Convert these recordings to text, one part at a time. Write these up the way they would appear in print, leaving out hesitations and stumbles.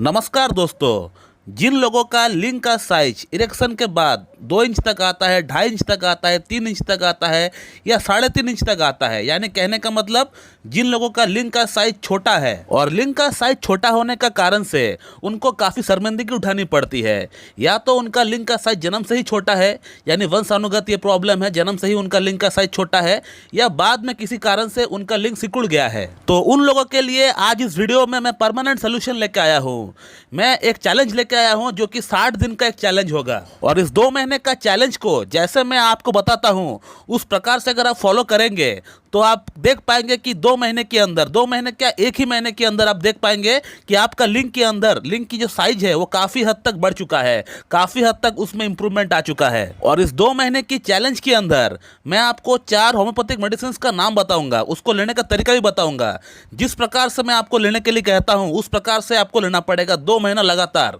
नमस्कार दोस्तों। जिन लोगों का लिंग का साइज इरेक्शन के बाद 2 इंच तक आता है, 2.5 इंच तक आता है, 3 इंच तक आता है या 3.5 इंच तक आता है, यानी कहने का मतलब जिन लोगों का लिंग का साइज छोटा है और लिंग का साइज छोटा होने का कारण से उनको काफ़ी शर्मिंदगी उठानी पड़ती है। या तो उनका लिंग का साइज जन्म से ही छोटा है, यानी वंशानुगत ये प्रॉब्लम है, जन्म से ही उनका लिंग का साइज छोटा है, या बाद में किसी कारण से उनका लिंग सिकुड़ गया है। तो उन लोगों के लिए आज इस वीडियो में मैं परमानेंट सोल्यूशन लेकर आया हूँ। मैं एक चैलेंज लेकर आया हूं जो कि 60 दिन का एक चैलेंज होगा और इस 2 महीने का चैलेंज को जैसे मैं आपको बताता हूं उस प्रकार से अगर आप फॉलो करेंगे तो आप देख पाएंगे कि 2 महीने के अंदर, 2 महीने क्या, एक ही महीने के अंदर आप देख पाएंगे कि आपका लिंग के अंदर लिंग की जो साइज है वो काफ़ी हद तक बढ़ चुका है, काफ़ी हद तक उसमें इंप्रूवमेंट आ चुका है। और इस 2 महीने की चैलेंज के अंदर मैं आपको 4 होम्योपैथिक मेडिसिन का नाम बताऊंगा, उसको लेने का तरीका भी बताऊंगा। जिस प्रकार से मैं आपको लेने के लिए कहता हूं उस प्रकार से आपको लेना पड़ेगा 2 महीना लगातार।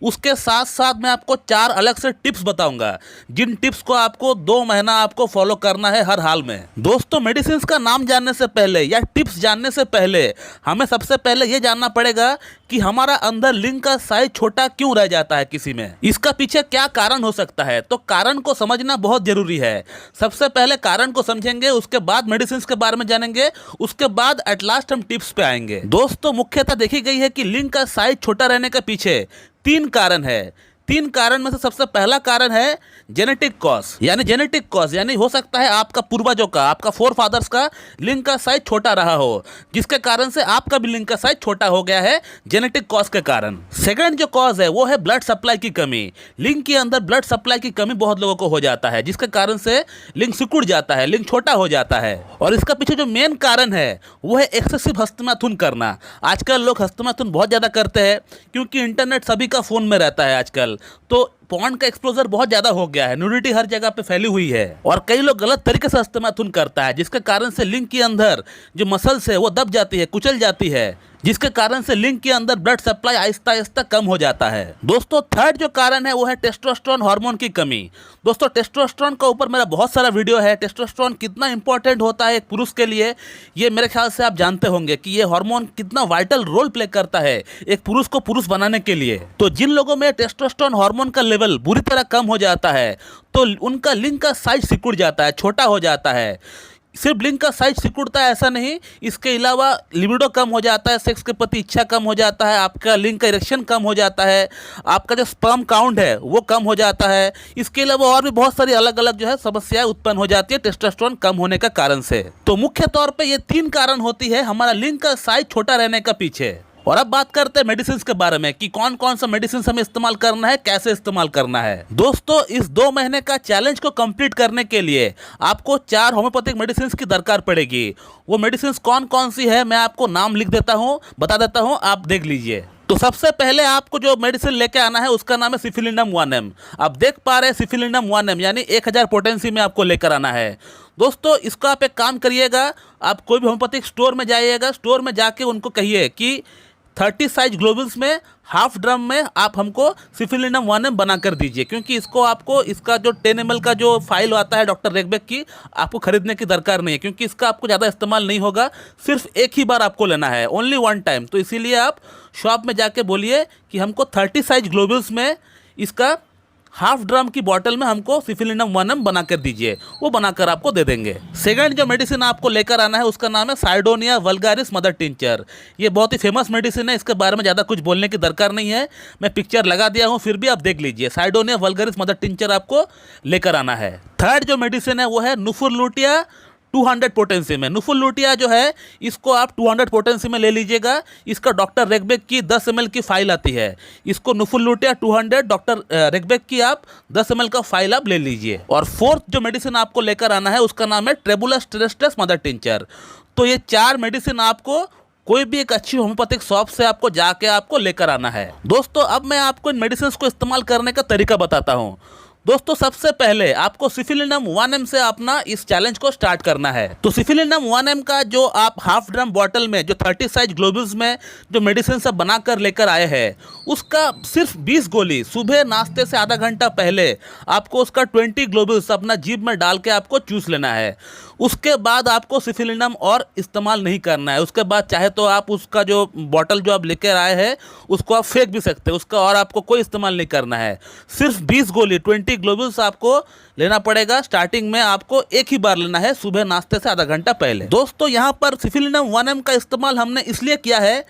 उसके साथ साथ मैं आपको 4 अलग से टिप्स बताऊंगा, जिन टिप्स को आपको 2 महीना आपको फॉलो करना है हर हाल में। दोस्तों, मेडिसिन का नाम जानने से पहले या टिप्स जानने से पहले हमें सबसे पहले यह जानना पड़ेगा कि हमारा अंदर लिंग का साइज छोटा क्यों रह जाता है किसी में, इसका पीछे क्या कारण हो सकता है। तो कारण को समझना बहुत जरूरी है। सबसे पहले कारण को समझेंगे, उसके बाद मेडिसिन के बारे में जानेंगे, उसके बाद एट लास्ट हम टिप्स पे आएंगे। दोस्तों, मुख्यतः देखी गई है कि लिंग का साइज छोटा रहने के पीछे 3 कारण है। 3 कारण में से सबसे पहला कारण है जेनेटिक कॉज, यानी हो सकता है आपका पूर्वजों का, आपका फोरफादर्स का लिंग का साइज छोटा रहा हो, जिसके कारण से आपका भी लिंग का साइज छोटा हो गया है जेनेटिक कॉज के कारण। सेकंड जो कॉज है वो है ब्लड सप्लाई की कमी। लिंग के अंदर ब्लड सप्लाई की कमी बहुत लोगों को हो जाता है, जिसके कारण से लिंग सिकुड़ जाता है, लिंग छोटा हो जाता है। और इसका पीछे जो मेन कारण है वो है एक्सेसिव हस्तमैथुन करना। आजकल लोग हस्तमैथुन बहुत ज़्यादा करते हैं क्योंकि इंटरनेट सभी का फ़ोन में रहता है आजकल, तो पॉर्न का एक्सपोजर बहुत ज्यादा हो गया है, न्यूडिटी हर जगह पे फैली हुई है और कई लोग गलत तरीके से हस्तमैथुन करता है, जिसके कारण से लिंग के अंदर जो मसल्स है वो दब जाती है, कुचल जाती है, जिसके कारण से लिंग के अंदर ब्लड सप्लाई आहिस्ता आहिस्ता कम हो जाता है। दोस्तों, थर्ड जो कारण है वो है टेस्टोस्टेरोन हार्मोन की कमी। दोस्तों, टेस्टोस्टेरोन का ऊपर मेरा बहुत सारा वीडियो है। टेस्टोस्टेरोन कितना इंपॉर्टेंट होता है एक पुरुष के लिए, ये मेरे ख्याल से आप जानते होंगे कि ये हार्मोन कितना वाइटल रोल प्ले करता है एक पुरुष को पुरुष बनाने के लिए। तो जिन लोगों में टेस्टोस्टेरोन हार्मोन का लेवल बुरी तरह कम हो जाता है तो उनका लिंग का साइज सिकुड़ जाता है, छोटा हो जाता है। सिर्फ लिंग का साइज सिकुड़ता है ऐसा नहीं, इसके अलावा लिबिडो कम हो जाता है, सेक्स के प्रति इच्छा कम हो जाता है, आपका लिंग का इरेक्शन कम हो जाता है, आपका जो स्पर्म काउंट है वो कम हो जाता है। इसके अलावा और भी बहुत सारी अलग अलग जो है समस्याएं उत्पन्न हो जाती है टेस्टोस्टेरोन कम होने का कारण से। तो मुख्य तौर पे ये 3 कारण होती है हमारा लिंग का साइज छोटा रहने का पीछे। और अब बात करते हैं मेडिसिन के बारे में कि कौन कौन सा मेडिसिन हमें इस्तेमाल करना है, कैसे इस्तेमाल करना है। दोस्तों, इस 2 महीने का चैलेंज को कंप्लीट करने के लिए आपको 4 होम्योपैथिक मेडिसिन की दरकार पड़ेगी। वो मेडिसिन कौन कौन सी है मैं आपको नाम लिख देता हूँ, बता देता हूँ, आप देख लीजिए। तो सबसे पहले आपको जो मेडिसिन लेके आना है उसका नाम है सिफिलिनम 1M। आप देख पा रहे हैं सिफिलिनम 1M यानी 1000 पोटेंसी में आपको लेकर आना है। दोस्तों, इसको आप एक काम करिएगा, आप कोई भी होम्योपैथिक स्टोर में जाइएगा, स्टोर में जाके उनको कहिए कि 30 साइज ग्लोबल्स में हाफ ड्रम में आप हमको सिफिलिनम 1M बना कर दीजिए, क्योंकि इसको आपको इसका जो 10 ml का जो फाइल आता है डॉक्टर रेगबेक की, आपको खरीदने की दरकार नहीं है, क्योंकि इसका आपको ज़्यादा इस्तेमाल नहीं होगा, सिर्फ एक ही बार आपको लेना है, ओनली 1 टाइम। तो इसीलिए आप शॉप में जाके बोलिए कि हमको 30 साइज ग्लोबल्स में इसका हाफ ड्रम की बॉटल में हमको सिफिलिनम 1M बना कर दीजिए, वो बनाकर आपको दे देंगे। सेकंड जो मेडिसिन आपको लेकर आना है उसका नाम है साइडोनिया वल्गारिस मदर टिंचर। ये बहुत ही फेमस मेडिसिन है, इसके बारे में ज़्यादा कुछ बोलने की दरकार नहीं है, मैं पिक्चर लगा दिया हूँ, फिर भी आप देख लीजिए। साइडोनिया वल्गारिस मदर टिंचर आपको लेकर आना है। थर्ड जो मेडिसिन है वो है नुफुरलुटिया 200 पोटेंसी में। नुफुरलुटिया जो है इसको आप 200 पोटेंसी में ले लीजिएगा। इसका डॉक्टर रेगबेक की 10 ml की फाइल आती है, इसको नुफुरलुटिया 200 डॉक्टर रेगबेक की आप 10 ml का फाइल आप ले लीजिए। और फोर्थ जो मेडिसिन आपको लेकर आना है उसका नाम है ट्रेबुलस टेरेस्ट्रस मदर टिंचर। तो ये 4 मेडिसिन आपको कोई भी एक अच्छी होम्योपैथिक शॉप से आपको जाके आपको लेकर आना है। दोस्तों, अब मैं आपको इन मेडिसिन को इस्तेमाल करने का तरीका बताता हूँ। दोस्तों सबसे पहले आपको सिफिलिनम 1 ml से अपना इस चैलेंज को स्टार्ट करना है। तो सिफिलिनम 1 ml का जो आप हाफ ड्रम बॉटल में जो 30 साइज ग्लोबुल्स में जो मेडिसिन सब बनाकर लेकर आए हैं, उसका सिर्फ 20 गोली सुबह नाश्ते से आधा घंटा पहले आपको उसका 20 ग्लोबुल्स अपना जीभ में डाल के आपको चूस लेना है। उसके बाद आपको सिफिलिनम और इस्तेमाल नहीं करना है। उसके बाद चाहे तो आप उसका जो बॉटल जो आप लेकर आए हैं उसको आप फेंक भी सकते हैं, उसका और आपको कोई इस्तेमाल नहीं करना है। सिर्फ 20 गोली 20 ग्लोबुल्स आपको लेना पड़ेगा। स्टार्टिंग में आपको एक ही बार लेना है सुबह नाश्ते से आधा घंटा पहले। दोस्तों यहाँ पर सिफिलिनम 1 ml का इस्तेमाल हमने इसलिए किया है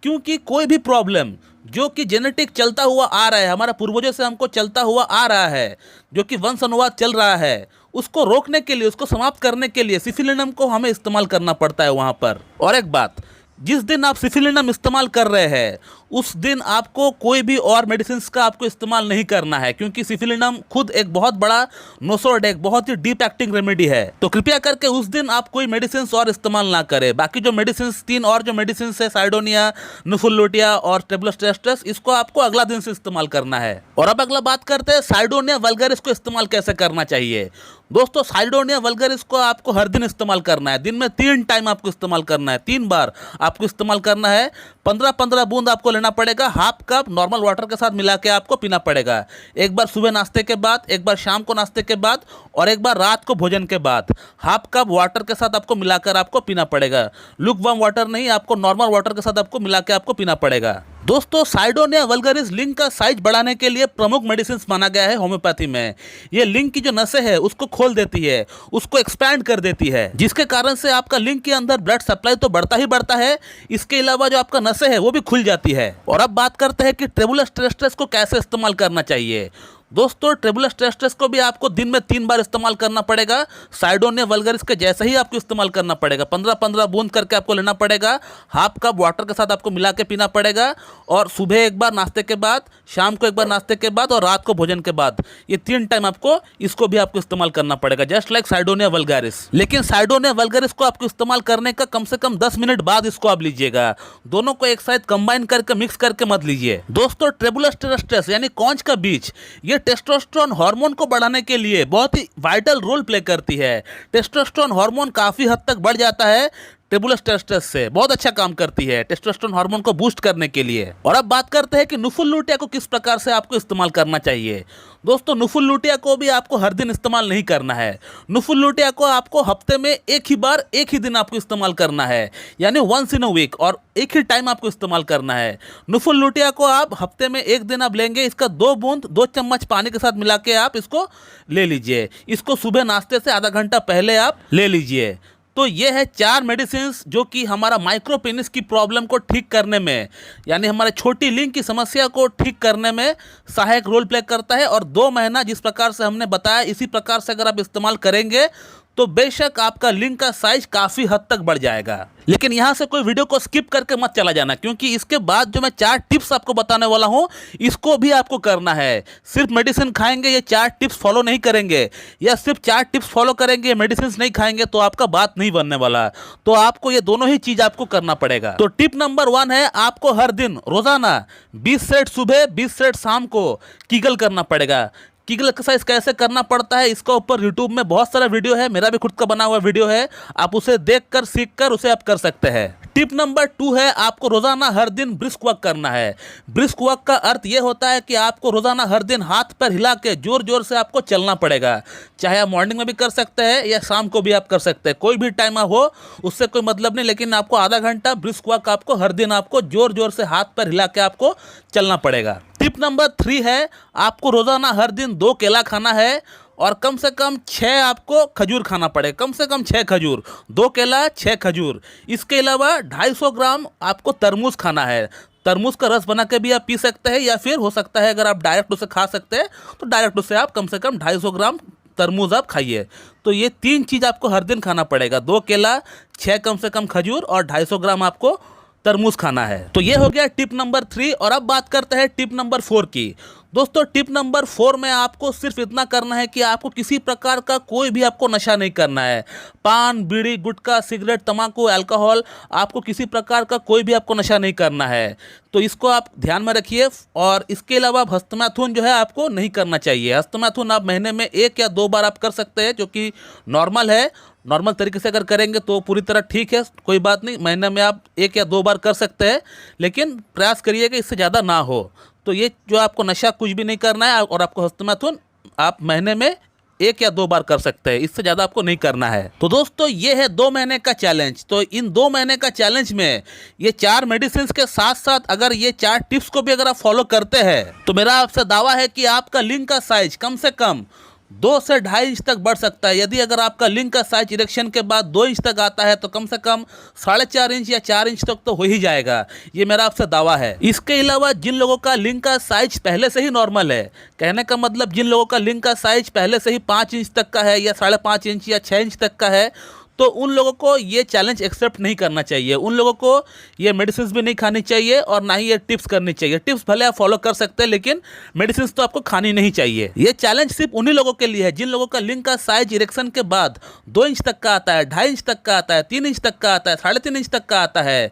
क्योंकि कोई भी प्रॉब्लम जो कि जेनेटिक चलता हुआ आ रहा है, हमारा पूर्वजों से हमको चलता हुआ आ रहा है, जो कि वंश अनुवाद चल रहा है, उसको रोकने के लिए, उसको समाप्त करने के लिए सिफिलिनम को हमें इस्तेमाल करना पड़ता है वहाँ पर। और एक बात, जिस दिन आप सिफिलिनम इस्तेमाल कर रहे हैं उस दिन आपको कोई भी और मेडिसिन का आपको इस्तेमाल नहीं करना है, क्योंकि सिफिलिनम खुद एक बहुत बड़ा नोसोड, एक बहुत ही डीप एक्टिंग रेमेडी है। तो कृपया करके उस दिन आप कोई मेडिसिन और इस्तेमाल ना करें। बाकी जो मेडिसिन 3 और जो मेडिसिन है, साइडोनिया, नुफुलुटिया और ट्रेबुलोस्टेस्टस, इसको आपको अगला दिन से इस्तेमाल करना है। और अब अगला बात करते हैं साइडोनिया वल्गरिस को इस्तेमाल कैसे करना चाहिए। दोस्तों साइडोनिया वल्गरिस को आपको हर दिन इस्तेमाल करना है। दिन में 3 टाइम आपको इस्तेमाल करना है, 3 बार आपको इस्तेमाल करना है। 15-15 बूंद आपको लेना पड़ेगा, हाफ कप नॉर्मल वाटर के साथ मिला के आपको पीना पड़ेगा। एक बार सुबह नाश्ते के बाद, एक बार शाम को नाश्ते के बाद और एक बार रात को भोजन के बाद हाफ कप वाटर के साथ आपको मिलाकर आपको पीना पड़ेगा। लुकवार्म वाटर नहीं, आपको नॉर्मल वाटर के साथ आपको मिला के आपको पीना पड़ेगा। दोस्तों साइडोनिया वल्गरिस लिंग का साइज बढ़ाने के लिए प्रमुख मेडिसिन माना गया है होम्योपैथी में। ये लिंग की जो नसें है उसको खोल देती है, उसको एक्सपैंड कर देती है, जिसके कारण से आपका लिंग के अंदर ब्लड सप्लाई तो बढ़ता ही बढ़ता है, इसके अलावा जो आपका नसें है वो भी खुल जाती है। और अब बात करते हैं कि ट्रेबुलोस्टेस्टस को कैसे इस्तेमाल करना चाहिए। दोस्तों ट्रेबुलोस्टेस्टस को भी आपको दिन में 3 बार इस्तेमाल करना पड़ेगा। साइडोनिया वल्गरिस के जैसे ही आपको इस्तेमाल करना पड़ेगा। 15-15 बूंद करके आपको लेना पड़ेगा, हाफ कप वाटर के साथ आपको मिला के पीना पड़ेगा। और सुबह एक बार नाश्ते के बाद, शाम को एक बार नाश्ते के बाद और रात को भोजन के बाद, ये 3 टाइम आपको इसको भी आपको इस्तेमाल करना पड़ेगा, जस्ट लाइक साइडोनिया वल्गरिस। लेकिन साइडोनिया वल्गरिस को आपको इस्तेमाल करने का कम से कम 10 मिनट बाद इसको आप लीजिएगा। दोनों को एक साथ कंबाइन करके मिक्स करके मत लीजिए। दोस्तों ट्रेबुलोस्टेस्टस यानी कौंच का बीज, ये टेस्टोस्टेरोन हार्मोन को बढ़ाने के लिए बहुत ही वाइटल रोल प्ले करती है। टेस्टोस्टेरोन हार्मोन काफी हद तक बढ़ जाता है ट्रेबुलोस्टेस्टस से, बहुत अच्छा काम करती है टेस्टोस्टेरोन हार्मोन को बूस्ट करने के लिए। और अब बात करते हैं कि नुफुलुटिया को किस प्रकार से आपको इस्तेमाल करना चाहिए। दोस्तों नुफुलुटिया को भी आपको हर दिन इस्तेमाल नहीं करना है। नुफुलुटिया को आपको हफ्ते में एक ही बार, एक ही दिन आपको इस्तेमाल करना है, यानी वंस इन अ वीक, और एक ही टाइम आपको इस्तेमाल करना है। नुफुलुटिया को आप हफ्ते में एक दिन आप लेंगे, इसका 2 बूंद 2 चम्मच पानी के साथ मिला के आप इसको ले लीजिए। इसको सुबह नाश्ते से आधा घंटा पहले आप ले लीजिए। तो ये है 4 मेडिसिन जो कि हमारा माइक्रोपेनिस की प्रॉब्लम को ठीक करने में, यानी हमारे छोटी लिंग की समस्या को ठीक करने में सहायक रोल प्ले करता है। और 2 महीना जिस प्रकार से हमने बताया, इसी प्रकार से अगर आप इस्तेमाल करेंगे तो बेशक आपका लिंग का साइज काफ़ी हद तक बढ़ जाएगा। लेकिन यहाँ से कोई वीडियो को स्किप करके मत चला जाना, क्योंकि इसके बाद जो मैं 4 टिप्स आपको बताने वाला हूँ इसको भी आपको करना है। सिर्फ मेडिसिन खाएंगे, ये 4 टिप्स फॉलो नहीं करेंगे, या सिर्फ 4 टिप्स फॉलो करेंगे, मेडिसिन नहीं खाएंगे तो आपका बात नहीं बनने वाला। तो आपको ये दोनों ही चीज़ आपको करना पड़ेगा। तो टिप नंबर 1 है, आपको हर दिन रोजाना 20 सेट सुबह 20 सेट शाम को कीगल करना पड़ेगा। कीगल एक्सरसाइज कैसे करना पड़ता है इसका ऊपर यूट्यूब में बहुत सारा वीडियो है, मेरा भी खुद का बना हुआ वीडियो है, आप उसे देखकर सीखकर उसे आप कर सकते हैं। टिप नंबर 2 है, आपको रोजाना हर दिन ब्रिस्क वॉक करना है। ब्रिस्क वॉक का अर्थ यह होता है कि आपको रोजाना हर दिन हाथ पैर हिला के जोर जोर से आपको चलना पड़ेगा। चाहे आप मॉर्निंग में भी कर सकते हैं या शाम को भी आप कर सकते हैं, कोई भी टाइम हो उससे कोई मतलब नहीं, लेकिन आपको आधा घंटा ब्रिस्क वॉक आपको हर दिन आपको जोर जोर से हाथ पैर हिला के आपको चलना पड़ेगा। टिप नंबर 3 है, आपको रोजाना हर दिन 2 केला खाना है और कम से कम 6 आपको खजूर खाना पड़ेगा, कम से कम 6 खजूर, 2 केला 6 खजूर। इसके अलावा 250 ग्राम आपको तरबूज खाना है। तरबूज का रस बना के भी आप पी सकते हैं, या फिर हो सकता है अगर आप डायरेक्ट उसे खा सकते हैं तो डायरेक्ट उसे आप कम से कम 250 ग्राम तरबूज आप खाइए। तो ये 3 चीज़ आपको हर दिन खाना पड़ेगा, 2 केला, 6 कम से कम खजूर और 250 ग्राम आपको तरबूज खाना है। तो ये हो गया टिप नंबर 3। और अब बात करते हैं टिप नंबर 4 की। दोस्तों टिप नंबर 4 में आपको सिर्फ इतना करना है कि आपको किसी प्रकार का कोई भी आपको नशा नहीं करना है। पान, बीड़ी, गुटखा, सिगरेट, तंबाकू, अल्कोहल, आपको किसी प्रकार का कोई भी आपको नशा नहीं करना है। तो इसको आप ध्यान में रखिए। और इसके अलावा हस्तमैथुन जो है आपको नहीं करना चाहिए। हस्तमैथुन आप महीने में 1 या 2 बार आप कर सकते हैं, जो कि नॉर्मल है। नॉर्मल तरीके से अगर करेंगे तो पूरी तरह ठीक है, कोई बात नहीं। महीने में आप 1 या 2 बार कर सकते हैं, लेकिन प्रयास करिए कि इससे ज़्यादा ना हो। तो ये जो आपको नशा कुछ भी नहीं करना है, और आपको हस्तमैथुन आप महीने में 1 या 2 बार कर सकते हैं, इससे ज़्यादा आपको नहीं करना है। तो दोस्तों ये है 2 महीने का चैलेंज। तो इन 2 महीने का चैलेंज में ये 4 मेडिसिन के साथ साथ अगर ये 4 टिप्स को भी अगर आप फॉलो करते हैं, तो मेरा आपसे दावा है कि आपका लिंग का साइज कम से कम 2 से 2.5 इंच तक बढ़ सकता है। यदि अगर आपका लिंग का साइज इरेक्शन के बाद 2 इंच तक आता है, तो कम से कम 4.5 इंच या 4 इंच तक तो हो ही जाएगा। ये मेरा आपसे दावा है। इसके अलावा जिन लोगों का लिंग का साइज पहले से ही नॉर्मल है, कहने का मतलब जिन लोगों का लिंग का साइज पहले से ही 5 इंच तक का है, या 5.5 इंच या 6 इंच तक का है, तो उन लोगों को ये चैलेंज एक्सेप्ट नहीं करना चाहिए। उन लोगों को ये मेडिसिन भी नहीं खानी चाहिए, और ना ही ये टिप्स करनी चाहिए। टिप्स भले आप फॉलो कर सकते हैं, लेकिन मेडिसिन तो आपको खानी नहीं चाहिए। ये चैलेंज सिर्फ उन्हीं लोगों के लिए है जिन लोगों का लिंग का साइज इरेक्शन के बाद 2 इंच तक का आता है, 2.5 इंच तक का आता है, 3 इंच तक का आता है, 3.5 इंच तक का आता है।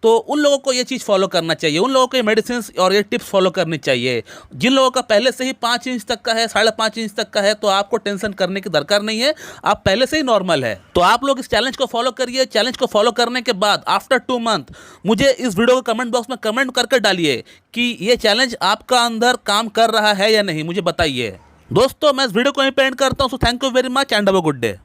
तो उन लोगों को ये चीज़ फॉलो करना चाहिए, उन लोगों को ये मेडिसिन और ये टिप्स फॉलो करनी चाहिए। जिन लोगों का पहले से ही 5 इंच तक का है, 5.5 इंच तक का है, तो आपको टेंशन करने की दरकार नहीं है, आप पहले से ही नॉर्मल है। तो आप लोग इस चैलेंज को फॉलो करिए। चैलेंज को फॉलो करने के बाद आफ्टर 2 मंथ मुझे इस वीडियो को कमेंट बॉक्स में कमेंट करके डालिए कि ये चैलेंज आपका अंदर काम कर रहा है या नहीं, मुझे बताइए। दोस्तों मैं इस वीडियो को यहीं पे एंड करता हूँ। So thank you very much and have a good day.